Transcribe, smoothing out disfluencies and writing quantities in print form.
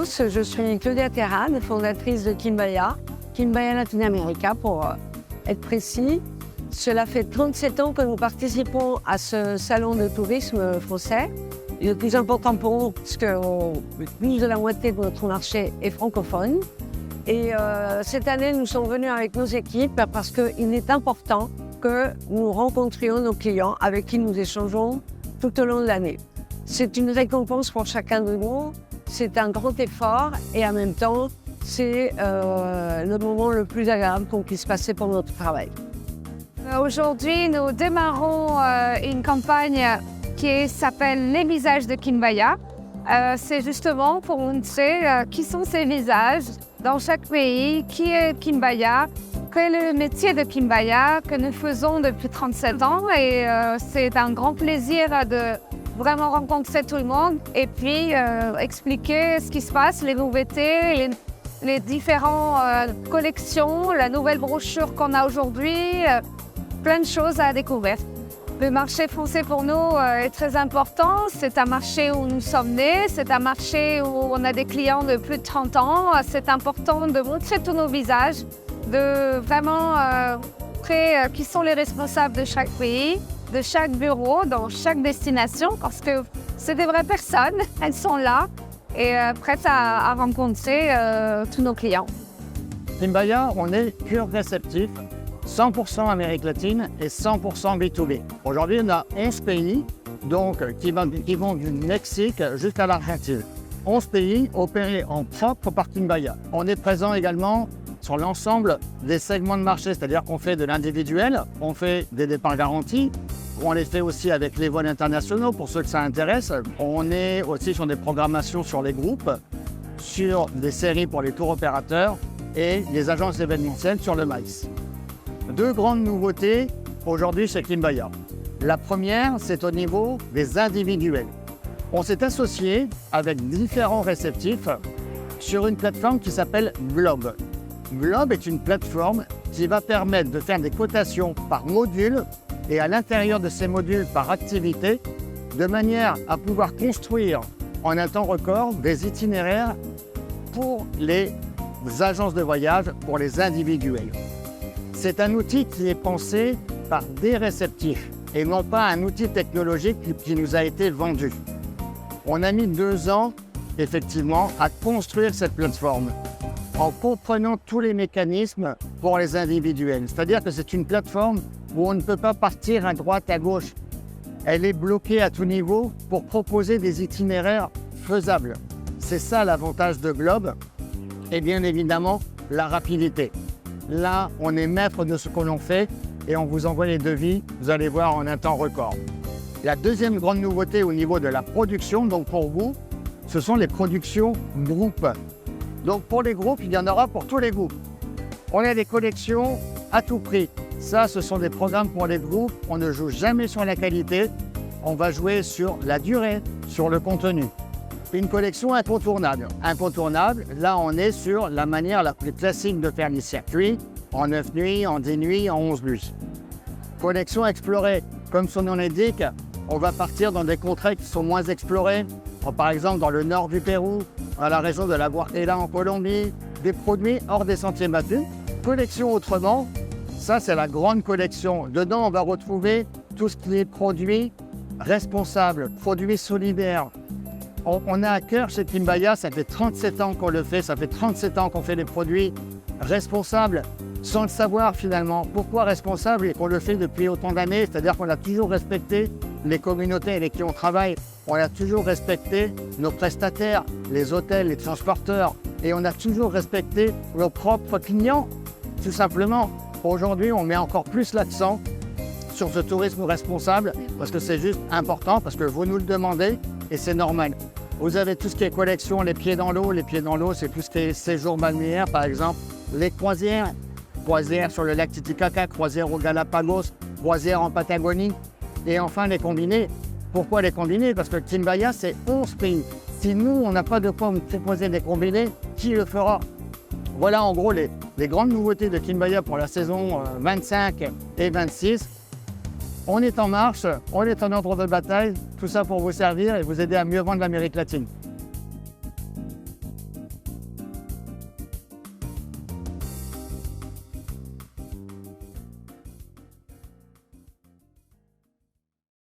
tous, je suis Claudia Terrade, fondatrice de Quimbaya Latine-América pour être précis. Cela fait 37 ans que nous participons à ce salon de tourisme français. Le plus important pour nous, puisque plus de la moitié de notre marché est francophone. Et cette année, nous sommes venus avec nos équipes parce qu'il est important que nous rencontrions nos clients avec qui nous échangeons tout au long de l'année. C'est une récompense pour chacun de nous, c'est un grand effort et en même temps, c'est le moment le plus agréable qu'on puisse passer pour notre travail. Aujourd'hui, nous démarrons une campagne qui s'appelle Les visages de Quimbaya. C'est justement pour montrer qui sont ces visages dans chaque pays, qui est Quimbaya, quel est le métier de Quimbaya que nous faisons depuis 37 ans. Et c'est un grand plaisir de vraiment rencontrer tout le monde et puis expliquer ce qui se passe, les nouveautés, les différentes collections, la nouvelle brochure qu'on a aujourd'hui, plein de choses à découvrir. Le marché français pour nous est très important. C'est un marché où nous sommes nés, c'est un marché où on a des clients de plus de 30 ans. C'est important de montrer tous nos visages, de vraiment montrer qui sont les responsables de chaque pays, de chaque bureau, dans chaque destination, parce que c'est des vraies personnes, elles sont là et prêtes à rencontrer tous nos clients. Quimbaya, on est pur réceptif, 100% Amérique latine et 100% B2B. Aujourd'hui, on a 11 pays donc, qui vont du Mexique jusqu'à l'Argentine. 11 pays opérés en propre par Quimbaya. On est présent également sur l'ensemble des segments de marché, c'est-à-dire qu'on fait de l'individuel, on fait des départs garantis, on les fait aussi avec les vols internationaux pour ceux que ça intéresse. On est aussi sur des programmations sur les groupes, sur des séries pour les tours opérateurs et les agences événementielles sur le MICE. Deux grandes nouveautés aujourd'hui chez Quimbaya. La première, c'est au niveau des individuels. On s'est associé avec différents réceptifs sur une plateforme qui s'appelle Globe. Globe est une plateforme qui va permettre de faire des cotations par module et à l'intérieur de ces modules par activité, de manière à pouvoir construire en un temps record des itinéraires pour les agences de voyage, pour les individuels. C'est un outil qui est pensé par des réceptifs et non pas un outil technologique qui nous a été vendu. On a mis 2 ans, effectivement, à construire cette plateforme en comprenant tous les mécanismes pour les individuels. C'est-à-dire que c'est une plateforme où on ne peut pas partir à droite, à gauche. Elle est bloquée à tout niveau pour proposer des itinéraires faisables. C'est ça l'avantage de Globe et bien évidemment la rapidité. Là, on est maître de ce que l'on fait et on vous envoie les devis, vous allez voir en un temps record. La deuxième grande nouveauté au niveau de la production, donc pour vous, ce sont les productions groupes. Donc pour les groupes, il y en aura pour tous les groupes. On a des collections à tout prix. Ça, ce sont des programmes pour les groupes. On ne joue jamais sur la qualité. On va jouer sur la durée, sur le contenu. Une collection incontournable. Incontournable, là, on est sur la manière la plus classique de faire les circuits, en 9 nuits, en 10 nuits, en 11 nuits. Collection explorée. Comme son nom l'indique, on va partir dans des contrées qui sont moins explorées. Par exemple, dans le nord du Pérou, à la région de la Guartela en Colombie, des produits hors des sentiers battus. Collection autrement, ça c'est la grande collection. Dedans, on va retrouver tout ce qui est produits responsables, produits solidaires. On a à cœur chez Quimbaya, ça fait 37 ans qu'on le fait, ça fait 37 ans qu'on fait des produits responsables, sans le savoir finalement. Pourquoi responsables et qu'on le fait depuis autant d'années, c'est-à-dire qu'on a toujours respecté les communautés avec qui on travaille, on a toujours respecté nos prestataires, les hôtels, les transporteurs, et on a toujours respecté nos propres clients, tout simplement. Aujourd'hui, on met encore plus l'accent sur ce tourisme responsable, parce que c'est juste important, parce que vous nous le demandez, et c'est normal. Vous avez tout ce qui est collection, les pieds dans l'eau. Les pieds dans l'eau, c'est tout ce qui est séjour balnéaire, par exemple. Les croisières, croisières sur le lac Titicaca, croisières aux Galapagos, croisières en Patagonie. Et enfin, les combinés. Pourquoi les combinés? Parce que Quimbaya, c'est 11 pays. Si nous, on n'a pas de quoi vous proposer des combinés, qui le fera? Voilà en gros les grandes nouveautés de Quimbaya pour la saison 25 et 26. On est en marche, on est en ordre de bataille, tout ça pour vous servir et vous aider à mieux vendre l'Amérique latine.